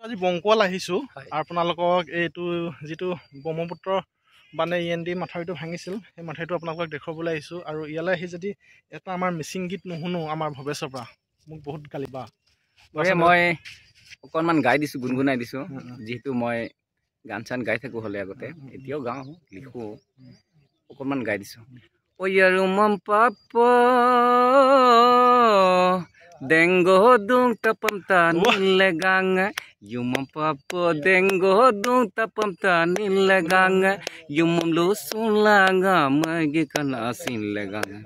আজি বংকুৱাল আহিছোঁ আৰু আপোনালোকক এইটো যিটো ব্ৰহ্মপুত্ৰ বানে END মাথাউৰিটো ভাঙিছিল সেই মাথাউৰিটো আপোনালোকক দেখুৱাবলৈ আহিছোঁ আৰু ইয়ালৈ আহি যদি এটা আমাৰ মিচিং গীত নুশুনো আমাৰ ভৱেশৰ পৰা মোক বহুত গালি বা মই অকণমান গাই দিছোঁ গুণগুণাই দিছোঁ যিহেতু মই গান চান গাই থাকোঁ হ'লে আগতে এতিয়াও গাওঁ লিখোঁ অকণমান গাই দিছোঁ Oyarum papa dengo dung tapam tanin leganga yumam papa dengo dung tapam tanin leganga yumam lusun langa magi kana sin leganga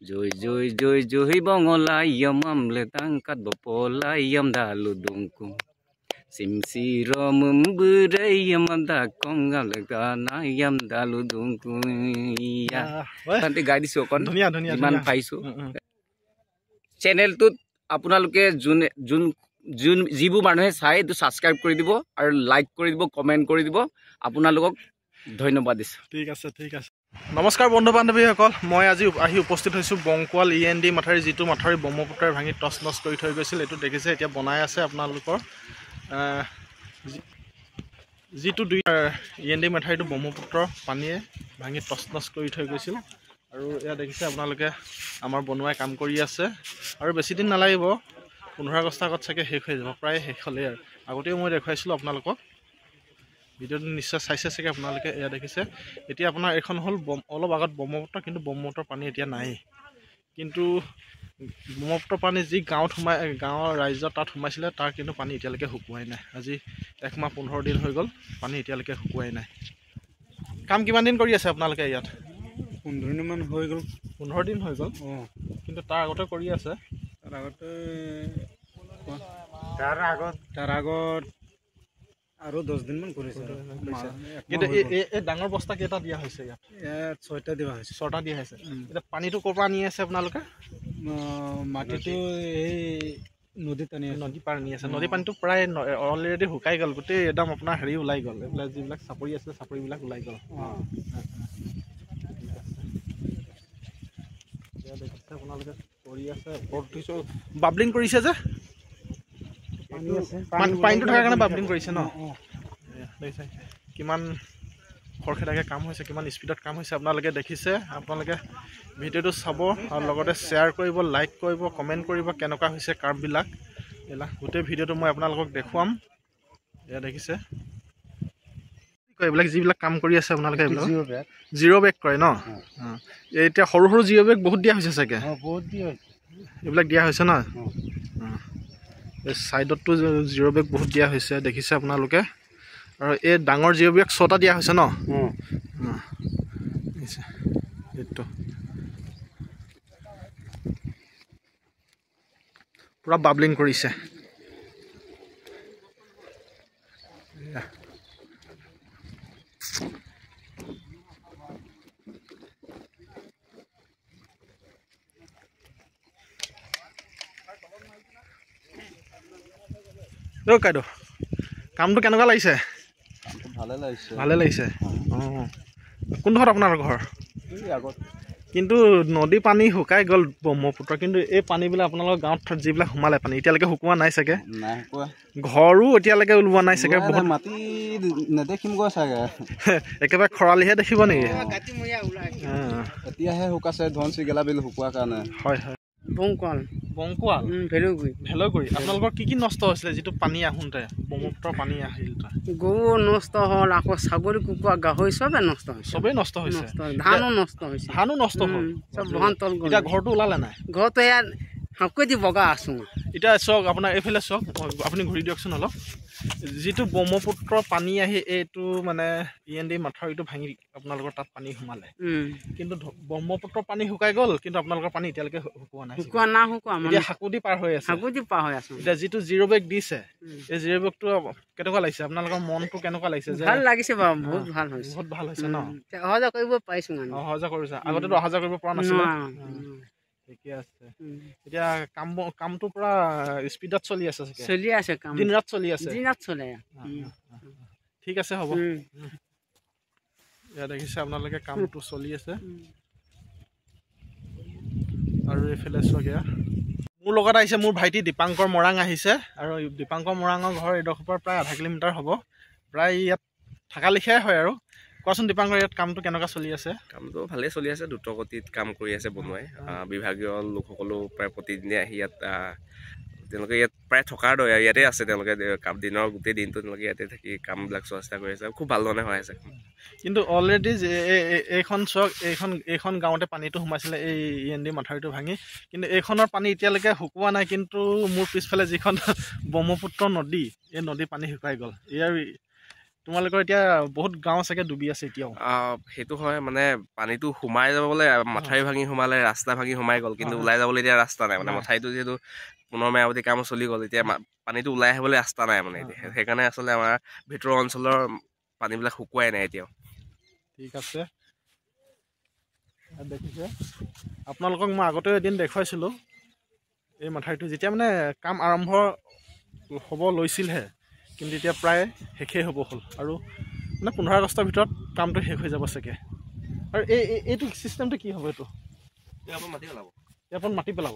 joy joy joy joy bongola yamam letang kat bopola yam dalu dungku Simsiro memberai yam da konga legana yam dalu dungku ya tante gaidi sokon ধুনিয়া ধুনিয়া ইমান পাইছো চেনেলটোত আপোনালোকে যোন যিবোৰ মানুহে চাই এইটো সাবস্ক্ৰাইব কৰি দিব আৰু লাইক কৰি দিব কমেন্ট কৰি দিব আপোনালোকক ধন্যবাদ দিছো ঠিক আছে নমস্কাৰ বন্ধু বান্ধৱীসকল মই আজি আহি উপস্থিত হৈছোঁ বংকুৱাল END মাথাউৰি যিটো মাথাউৰি ব্ৰহ্মপুত্ৰই ভাঙি টচ নচ কৰি থৈ গৈছিল এইটো দেখিছে এতিয়া বনাই আছে আপোনালোকৰ যিটো END মাথাউৰিটো ব্ৰহ্মপুত্ৰৰ পানীয়ে ভাঙি টচ নচ কৰি থৈ গৈছিল আৰু এয়া দেখিছে আপোনালোকে আমাৰ বনোৱাই কাম কৰি আছে আৰু বেছি দিন নালাগিব 15 আগষ্টৰ আগত চাগে শেষ হৈ যাব প্ৰায় শেষ হ'লেই আৰু আগতেও মই দেখুৱাইছিলোঁ আপোনালোকক ভিডিঅ'টো নিশ্চয় চাইছে চাগে আপোনালোকে এয়া দেখিছে এতিয়া আপোনাৰ এখন হ'ল অলপ আগত ব্ৰহ্মপুত্ৰ কিন্তু ব্ৰহ্মপুত্ৰৰ পানী এতিয়া নাই কিন্তু ব্ৰহ্মপুত্ৰ পানী যি গাঁৱৰ ৰাইজৰ তাত সোমাইছিলে তাৰ কিন্তু পানী এতিয়ালৈকে শুকুৱাই নাই আজি 1 মাহ 15 দিন হৈ গ'ল পানী এতিয়ালৈকে শুকুৱাই নাই কাম কিমান দিন কৰি আছে আপোনালোকে ইয়াত 15 দিন মান হৈ গ'ল 15 দিন হৈ গ'ল কিন্তু তাৰ আগতে কৰি আছে তাৰ আগত আৰু 10 দিন মান কৰিছে কিন্তু এই ডাঙৰ বস্তা কেইটা দিয়া হৈছে ইয়াত 6টা দিয়া হৈছে 6টা দিয়া হৈছে এটা পানীটো ক'ৰ পৰা নি আছে আপোনালোকে মাটিটো এই নদী পাৰ নি আছে নদী পানীটো প্ৰায় অলৰেডি শুকাই গ'ল গোটেই একদম আপোনাৰ হেৰি ওলাই গ'ল এইবিলাক যিবিলাক চাপৰি আছিলে চাপৰিবিলাক ওলাই গ'ল দেখিছে আপোনালোকে কৰি আছে বাবলিং কৰিছে যে পানীটো থকাৰ কাৰণে বাবলিং কৰিছে ন দেখিছে কিমান খৰখেদাকে কাম হৈছে কিমান স্পীডত কাম হৈছে আপোনালোকে দেখিছে আপোনালোকে ভিডিঅ'টো চাব আৰু লগতে শ্বেয়াৰ কৰিব লাইক কৰিব কমেণ্ট কৰিব কেনেকুৱা হৈছে কাৰ্ভবিলাক এইবিলাক গোটেই ভিডিঅ'টো মই আপোনালোকক দেখুৱাম এয়া দেখিছে এইবিলাক যিবিলাক কাম কৰি আছে আপোনালোকে এইবিলাক জিৰ' বেগ কৰে ন এতিয়া সৰু সৰু জিৰ' বেগ বহুত দিয়া হৈছে চাগে এইবিলাক দিয়া হৈছে ন এই ছাইডতটো জিৰ' বেগ বহুত দিয়া হৈছে দেখিছে আপোনালোকে আৰু এই ডাঙৰ জিৰ' বেগ 6টা দিয়া হৈছে ন এইটো পুৰা বাবলিং কৰিছে কাইদ কামটো কেনেকুৱা লাগিছে ভালে লাগিছে কোনডোখৰত আপোনাৰ ঘৰ কিন্তু নদী পানী শুকাই গ'ল ব্ৰহ্মপুত্ৰ কিন্তু এই পানীবিলাক আপোনালোকৰ গাঁৱত যিবিলাক সোমালে পানী এতিয়ালৈকে শুকোৱা নাই চাগে ঘৰো এতিয়ালৈকে ওলোৱা নাই চাগে বহুত মাটি নেদেখিম গৈ চাগে একেবাৰে খৰালিহে দেখিব নেকি এতিয়াহে শুকাইছে ধনচি গেলা বিল শুকোৱাৰ কাৰণে হয় বংকুৱাল ভেলগুৰি আপোনালোকৰ কি নষ্ট হৈছিলে যিটো পানী আহোঁতে ব্ৰহ্মপুত্ৰৰ পানী আহিল গৰু নষ্ট হ'ল আকৌ ছাগলী কুকুৰা গাহৰি চবেই নষ্ট হৈছে ধানো নষ্ট হ'ল চব বহন তল গ'ল এতিয়া ঘৰটো ওলালে নাই ঘৰটো ইয়াত হাঁকুৱে দি বগা আছোঁ এতিয়া চাওক আপোনাৰ এইফালে চাওক আপুনি ঘূৰি দিয়কচোন অলপ যিটো ব্ৰহ্মপুত্ৰৰ পানী আহি এইটো মানে END মাথাউৰিটো ভাঙি আপোনালোকৰ তাত পানী সোমালে কিন্তু ব্ৰহ্মপুত্ৰৰ পানী শুকাই গ'ল কিন্তু আপোনালোকৰ পানী এতিয়ালৈকে শুকোৱা নাই এতিয়া হাকুদি পাৰ হৈ আছে এতিয়া যিটো জিৰ' বেগ দিছে এই জিৰ' বেগটো কেনেকুৱা লাগিছে আপোনালোকৰ মনটো কেনেকুৱা লাগিছে ভাল লাগিছে বাৰু বহুত ভাল হৈছে ন অহা যোৱা কৰিব পাৰিছোঁ অহা যোৱা কৰিছে আগতেতো অহা যোৱা কৰিব পৰা নাছিলে ঠিকে আছে এতিয়া কামটো পুৰা স্পীডত চলি আছে দিন ৰাত চলি আছে ঠিক আছে হ'ব ইয়াত দেখিছে আপোনালোকে কামটো চলি আছে আৰু এইফালে চাওক মোৰ লগত আহিছে মোৰ ভাইটি দীপাংকৰ মৰাং আহিছে আৰু দীপাংকৰ মৰাঙৰ ঘৰ এইডোখৰৰ পৰা প্ৰায় 0.5 কিলোমিটাৰ হ'ব প্ৰায় ইয়াত থকা লিখিয়াই হয় আৰু কোৱাচোন দীপাংকৰ ইয়াত কামটো কেনেকুৱা চলি আছে কামটো ভালেই চলি আছে দ্ৰুতগতিত কাম কৰি আছে বনোৱাই বিভাগীয় লোকসকলো প্ৰায় প্ৰতিদিনে আহি ইয়াত তেওঁলোকে ইয়াত প্ৰায় থকাৰ দৰে ইয়াতে আছে তেওঁলোকে দিনৰ গোটেই দিনটো তেওঁলোকে ইয়াতে থাকি কামবিলাক চোৱা চিতা কৰি আছে খুব ভাল ধৰণে হৈ আছে কিন্তু অলৰেডি এইখন চক এইখন গাঁৱতে পানীটো সোমাইছিলে এই END মাথাউৰিটো ভাঙি কিন্তু এইখনৰ পানী এতিয়ালৈকে শুকোৱা নাই কিন্তু মোৰ পিছফালে যিখন ব্ৰহ্মপুত্ৰ নদী এই নদী পানী শুকাই গ'ল ইয়াৰ তোমালোকৰ এতিয়া বহুত গাঁও চাগে ডুবি আছে এতিয়াও সেইটো হয় মানে পানীটো সোমাই যাবলৈ মাথাউৰি ভাঙি সোমালে ৰাস্তা ভাঙি সোমাই গ'ল কিন্তু ওলাই যাবলৈ এতিয়া ৰাস্তা নাই মানে মাথাউৰিটো যিহেতু পুনৰ মেৰামতি কাম চলি গ'ল এতিয়া পানীটো ওলাই আহিবলৈ ৰাস্তা নাই মানে এতিয়া সেইকাৰণে আচলতে আমাৰ ভিতৰৰ অঞ্চলৰ পানীবিলাক শুকুৱাই নাই এতিয়াও ঠিক আছে দেখিছে আপোনালোকক মই আগতেও এদিন দেখুৱাইছিলোঁ এই মাথাউৰিটো যেতিয়া মানে কাম আৰম্ভ হ'ব লৈছিলহে কিন্তু এতিয়া প্ৰায় শেষেই হ'ব হ'ল আৰু মানে 15 আগষ্টৰ ভিতৰত কামটো শেষ হৈ যাব চাগে আৰু এইটো চিষ্টেমটো কি হ'ব এইটো মাটি পেলাব ইয়াৰ ওপৰত মাটি পেলাব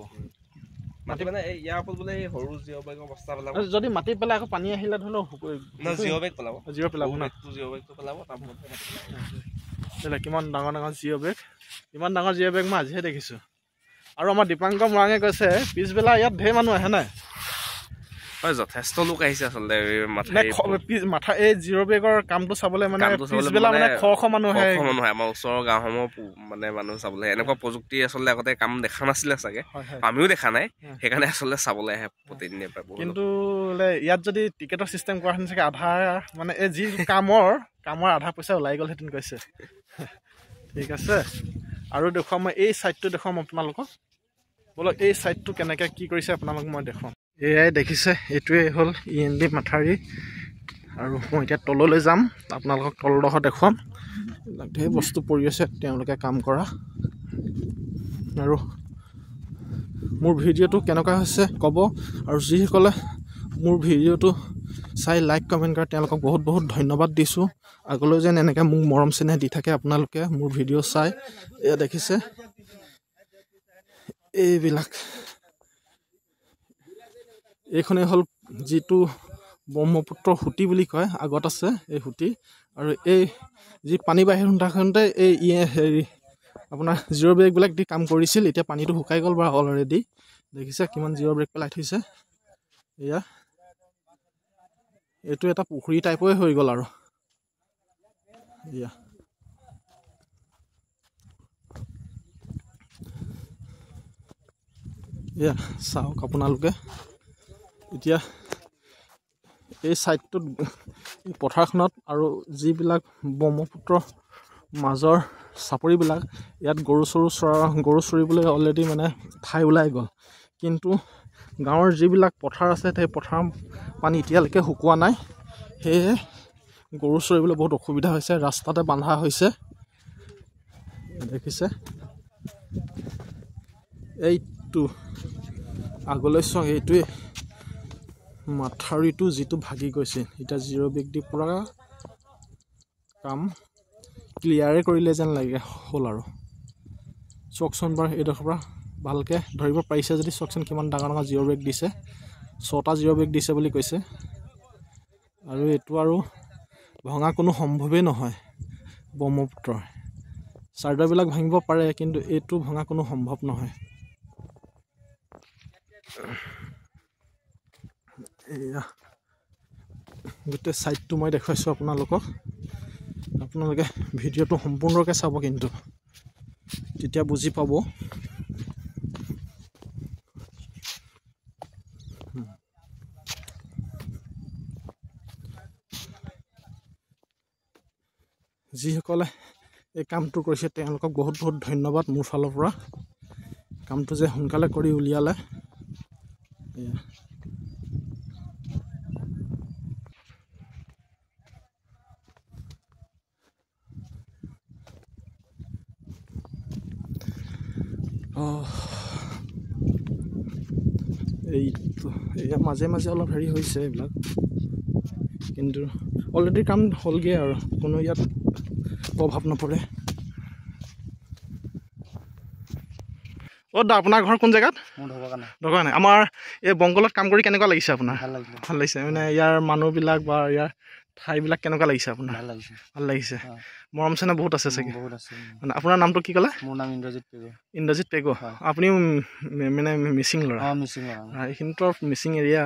মাটি মানে ইয়াৰ ওপৰত বোলে সৰু জিঅ' বেগৰ বস্তা পেলাব যদি মাটি পেলাই আকৌ পানী আহিলে ধৰি লওক জিঅ' বেগ পেলাব জিঅ' বেগটো পেলাব তাৰপৰা কিমান ডাঙৰ ডাঙৰ জিঅ' বেগ ইমান ডাঙৰ জিঅ' বেগ মই আজিহে দেখিছোঁ আৰু আমাৰ দীপাংকৰ মৰাঙে কৈছে পিছবেলা ইয়াত ঢেৰ মানুহ আহে নাই হয় যথেষ্ট লোক আহিছে আচলতে মাথা এই জিৰ' বেগৰ কামটো চাবলৈ মানে পিছবেলা মানে শ মানুহ আহে আমাৰ ওচৰৰ গাঁওসমূহ মানে মানুহ চাবলৈ এনেকুৱা প্ৰযুক্তি আচলতে আগতে কাম দেখা নাছিলে চাগে আমিও দেখা নাই সেইকাৰণে আচলতে চাবলৈ আহে প্ৰতিদিনে কিন্তু ইয়াত যদি টিকেটৰ চিষ্টেম কৰা হেঁতেন চাগে আধা মানে এই যি কামৰ আধা পইচা ওলাই গ'লহেঁতেন কৈছে ঠিক আছে আৰু দেখুৱাম মই এই ছাইডটো দেখুৱাম আপোনালোকক বলক এই ছাইডটো কেনেকৈ কি কৰিছে আপোনালোকক মই দেখুৱাম এয়াই দেখিছে এইটোৱে হ'ল END মাথাউৰি আৰু মই এতিয়া তললৈ যাম আপোনালোকক তলডোখৰ দেখুৱাম ঢেৰ বস্তু পৰি আছে তেওঁলোকে কাম কৰা আৰু মোৰ ভিডিঅ'টো কেনেকুৱা হৈছে ক'ব আৰু যিসকলে মোৰ ভিডিঅ'টো চাই লাইক কমেণ্ট কৰে তেওঁলোকক বহুত বহুত ধন্যবাদ দিছোঁ আগলৈ যেন এনেকৈ মোক মৰম চেনেহ দি থাকে আপোনালোকে মোৰ ভিডিঅ' চাই এয়া দেখিছে এইবিলাক এইখনেই হ'ল যিটো ব্ৰহ্মপুত্ৰৰ সুঁতি বুলি কয় আগত আছে এই সুঁতি আৰু এই যি পানী বাহিৰ থাকোঁতে এই হেৰি আপোনাৰ জিৰ' ব্ৰেকবিলাক দি কাম কৰিছিল এতিয়া পানীটো শুকাই গ'ল বাৰু অলৰেডি দেখিছে কিমান জিৰ' ব্ৰেক পেলাই থৈছে এয়া এইটো এটা পুখুৰী টাইপৰে হৈ গ'ল আৰু এয়া এয়া চাওক আপোনালোকে এতিয়া এই ছাইডটোত পথাৰখনত আৰু যিবিলাক ব্ৰহ্মপুত্ৰৰ মাজৰ চাপৰিবিলাক ইয়াত গৰু চৰিবলৈ অলৰেডি মানে ঠাই ওলাই গ'ল কিন্তু গাঁৱৰ যিবিলাক পথাৰ আছে সেই পথাৰৰ পানী এতিয়ালৈকে শুকোৱা নাই সেয়ে গৰু চৰিবলৈ বহুত অসুবিধা হৈছে ৰাস্তাতে বান্ধা হৈছে দেখিছে এইটো আগলৈ চাওক এইটোৱে মাথাউৰিটো যিটো ভাগি গৈছে এতিয়া জিৰ' বেগ দি পূৰা কাম ক্লিয়াৰে কৰিলে যেন লাগে হ'ল আৰু চকচোন বাৰু এইডোখৰ পৰা ভালকৈ ধৰিব পাৰিছে যদি চকচোন কিমান ডাঙৰ ডাঙৰ জিৰ' বেগ দিছে 6টা জিৰ' বেগ দিছে বুলি কৈছে আৰু এইটো আৰু ভঙা কোনো সম্ভৱেই নহয় ব্ৰহ্মপুত্ৰৰ চাৰ্ডাৰবিলাক ভাঙিব পাৰে কিন্তু এইটো ভঙা কোনো সম্ভৱ নহয় এয়া গোটেই ছাইডটো মই দেখুৱাইছোঁ আপোনালোকক আপোনালোকে ভিডিঅ'টো সম্পূৰ্ণকৈ চাব কিন্তু তেতিয়া বুজি পাব যিসকলে এই কামটো কৰিছে তেওঁলোকক বহুত বহুত ধন্যবাদ মোৰ ফালৰ পৰা কামটো যে সোনকালে কৰি উলিয়ালে এইটো এয়া মাজে মাজে অলপ হেৰি হৈছে এইবিলাক কিন্তু অলৰেডি কাম হ'লগৈ আৰু কোনো ইয়াত প্ৰভাৱ নপৰে দা আপোনাৰ ঘৰ কোন জেগাত মোৰ ঢকুৱাখানা ঢকুৱাখানা আমাৰ এই বংগলত কাম কৰি কেনেকুৱা লাগিছে আপোনাৰ ভাল লাগিলে ভাল লাগিছে মানে ইয়াৰ মানুহবিলাক বা ইয়াৰ ঠাইবিলাক কেনেকুৱা লাগিছে আপোনাৰ ভাল লাগিছে মৰম চেনেহ বহুত আছে চাগে বহুত আছে মানে আপোনাৰ নামটো কি ক'লে মোৰ নাম ইন্দ্ৰজিৎ পেগু ইন্দ্ৰজিৎ পেগু আপুনিও মানে মিচিং ল'ৰা মিচিং এইখিনিতো মিচিং এৰিয়া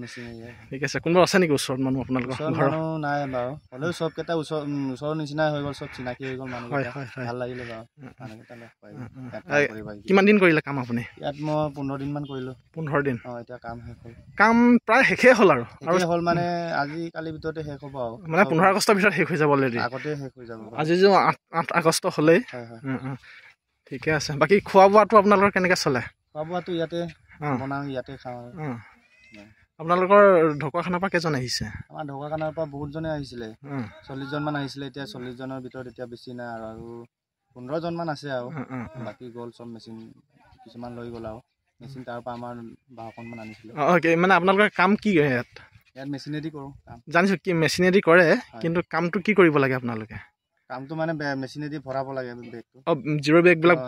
মিচিং এৰিয়া ঠিক আছে কোনোবা আছে নেকি ওচৰত মানুহ আপোনালোকৰ ঘৰৰ নাই বাৰু হ'লেও চবকেইটা ওচৰৰ নিচিনাই হৈ গ'ল চব চিনাকি হৈ গ'ল মানুহ হয় ভাল লাগিলে বাৰু মানুহকেইটা লগ পাই কিমান দিন কৰিলে কাম আপুনি ইয়াত মই 15 দিনমান কৰিলোঁ 15 দিন এতিয়া কাম শেষ হ'ল কাম প্ৰায় শেষেই হ'ল আৰু হ'ল মানে আজিকালিৰ ভিতৰতে শেষ হ'ব আৰু মানে 15 আগষ্টৰ ভিতৰত শেষ হৈ যাব অলৰেডি আগতে শেষ হৈ যাব আজি যে 8 আগষ্ট হ'লেই ঠিকে আছে বাকী খোৱা বোৱাটো আপোনালোকৰ কেনেকৈ চলে খোৱা বোৱাটো ইয়াতে বনাওঁ ইয়াতে খাওঁ আপোনালোকৰ ঢকুৱাখানাৰ পৰা কেইজন আহিছে আমাৰ ঢকুৱাখানাৰ পৰা বহুতজনে আহিছিলে 40 জনমান আহিছিলে এতিয়া 40 জনৰ ভিতৰত এতিয়া বেছি নাই আৰু 15 জনমান আছে আৰু বাকী গ'ল চব মেচিন কিছুমান লৈ গ'ল আৰু মেচিন তাৰ পৰা আমাৰ 12খনমান আনিছিলে মানে আপোনালোকৰ কাম কি ইয়াত মেচিনেদি কৰোঁ কাম জানিছোঁ কি মেচিনেদি কৰে কিন্তু কামটো কি কৰিব লাগে আপোনালোকে কামটো মানে মেচিনেদি ভৰাব লাগে বেগটো জিৰ' বেগবিলাক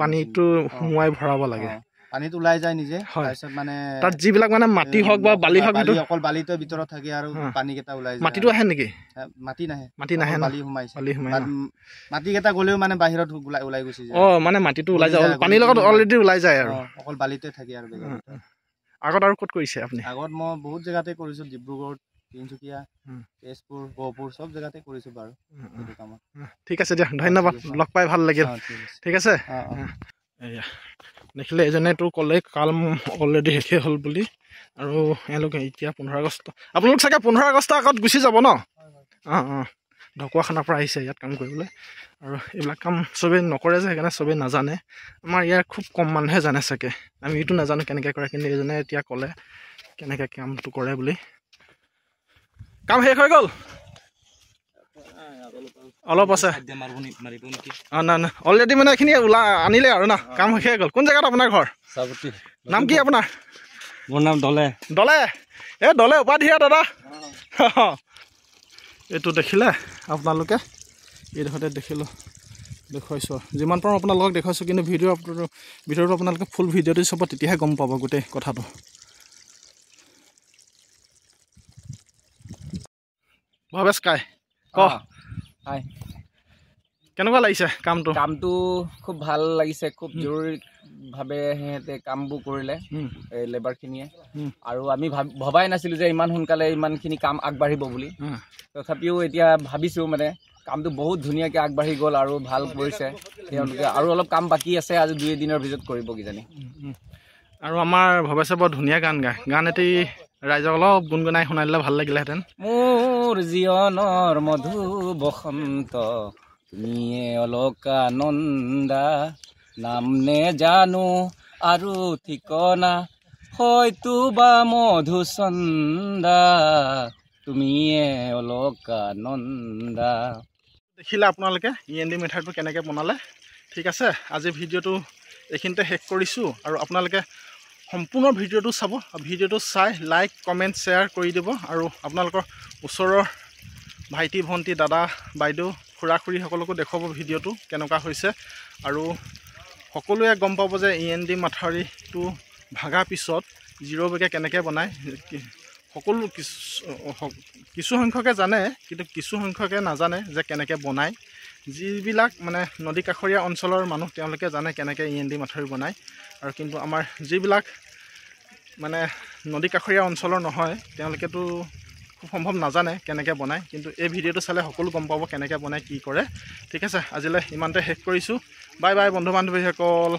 পানীটো সোমোৱাই ভৰাব লাগে পানীটো ওলাই যায় নিজে তাৰপিছত মানে তাত যিবিলাক মানে মাটি হওক বা বালি হওক অকল বালিটোৰ ভিতৰত থাকে আৰু পানীকেইটা ওলাই যায় মাটিটো আহে নেকি মাটি নাহে বালি সোমাইছে মাটিকেইটা গ'লেও মানে বাহিৰত ওলাই গুচি যায় মানে মাটিটো ওলাই যায় পানীৰ লগত অলৰেডি ওলাই যায় আৰু অকল বালিতে থাকে আৰু আগত আৰু ক'ত কৰিছে আপুনি আগত মই বহুত জেগাতে কৰিছোঁ ডিব্ৰুগড় তিনিচুকীয়া তেজপুৰ গহপুৰ চব জেগাতে কৰিছোঁ বাৰু এইটো কামত ঠিক আছে দিয়া ধন্যবাদ লগ পাই ভাল লাগিল ঠিক আছে এয়া দেখিলে এজনেতো ক'লে কাম অলৰেডি শেষেই হ'ল বুলি আৰু এওঁলোকে এতিয়া 15 আগষ্ট আপোনালোক চাগে 15 আগষ্টৰ আগত গুচি যাব ন ঢকুৱাখানাৰ পৰা আহিছে ইয়াত কাম কৰিবলৈ আৰু এইবিলাক কাম চবেই নকৰে যে সেইকাৰণে চবেই নাজানে আমাৰ ইয়াৰ খুব কম মানুহে জানে চাগে আমি এইটো নাজানো কেনেকৈ কৰে কিন্তু এজনে এতিয়া ক'লে কেনেকৈ কামটো কৰে বুলি কাম শেষ হৈ গ'ল অলপ আছে নাই অলৰেডি মানে এইখিনি আনিলে আৰু না কাম শেষ হৈ গ'ল কোন জেগাত আপোনাৰ ঘৰ নাম কি আপোনাৰ মোৰ নাম দলে দলে উপাধিয়া দাদা এইটো দেখিলে আপোনালোকে এইডোখৰতে দেখিলোঁ দেখুৱাইছোঁ যিমান পাৰোঁ আপোনালোকক দেখুৱাইছোঁ কিন্তু ভিডিঅ'টো আপোনালোকে ফুল ভিডিঅ'টো চাব তেতিয়াহে গম পাব গোটেই কথাটো ভৱেশ কাই কেনেকুৱা লাগিছে কামটো খুব ভাল লাগিছে খুব জৰুৰীভাৱে সিহঁতে কামবোৰ কৰিলে এই লেবাৰখিনিয়ে আৰু আমি ভবাই নাছিলোঁ যে ইমান সোনকালে ইমানখিনি কাম আগবাঢ়িব বুলি তথাপিও এতিয়া ভাবিছোঁ মানে কামটো বহুত ধুনীয়াকৈ আগবাঢ়ি গ'ল আৰু ভাল কৰিছে তেওঁলোকে আৰু অলপ কাম বাকী আছে আজি 2 দিনৰ ভিতৰত কৰিব কিজানি আৰু আমাৰ ভৱেশে বৰ ধুনীয়া গান গায় গান এটি ৰাইজক অলপ গুণগুণাই শুনাই দিলে ভাল লাগিলেহেঁতেন মোৰ জীৱনৰ মধু বসন্ত তুমিয়ে অলকানন্দা নাম নে জানো আৰু ঠিকনা হয়তো বা মধুচন্দা তুমিয়ে অলকানন্দা দেখিলে আপোনালোকে END মেথডটো কেনেকৈ বনালে ঠিক আছে আজি ভিডিঅ'টো এইখিনিতে শেষ কৰিছোঁ আৰু আপোনালোকে সম্পূৰ্ণ ভিডিঅ'টো চাব ভিডিঅ'টো চাই লাইক কমেণ্ট শ্বেয়াৰ কৰি দিব আৰু আপোনালোকৰ ওচৰৰ ভাইটি ভণ্টি দাদা বাইদেউ খুৰা খুৰীসকলকো দেখুৱাব ভিডিঅ'টো কেনেকুৱা হৈছে আৰু সকলোৱে গম পাব যে END মাথাউৰিটো ভাগা পিছত জিৰ' বেগে কেনেকৈ বনায় সকলো কিছু সংখ্যকে জানে কিন্তু কিছু সংখ্যকে নাজানে যে কেনেকৈ বনায় যিবিলাক মানে নদী কাষৰীয়া অঞ্চলৰ মানুহ তেওঁলোকে জানে কেনেকৈ END মাথাউৰি বনায় আৰু কিন্তু আমাৰ যিবিলাক মানে নদী কাষৰীয়া অঞ্চলৰ নহয় তেওঁলোকেতো খুব সম্ভৱ নাজানে কেনেকৈ বনায় কিন্তু এই ভিডিঅ'টো চালে সকলো গম পাব কেনেকৈ বনায় কি কৰে ঠিক আছে আজিলৈ ইমানতে শেষ কৰিছোঁ বাই বাই বন্ধু বান্ধৱীসকল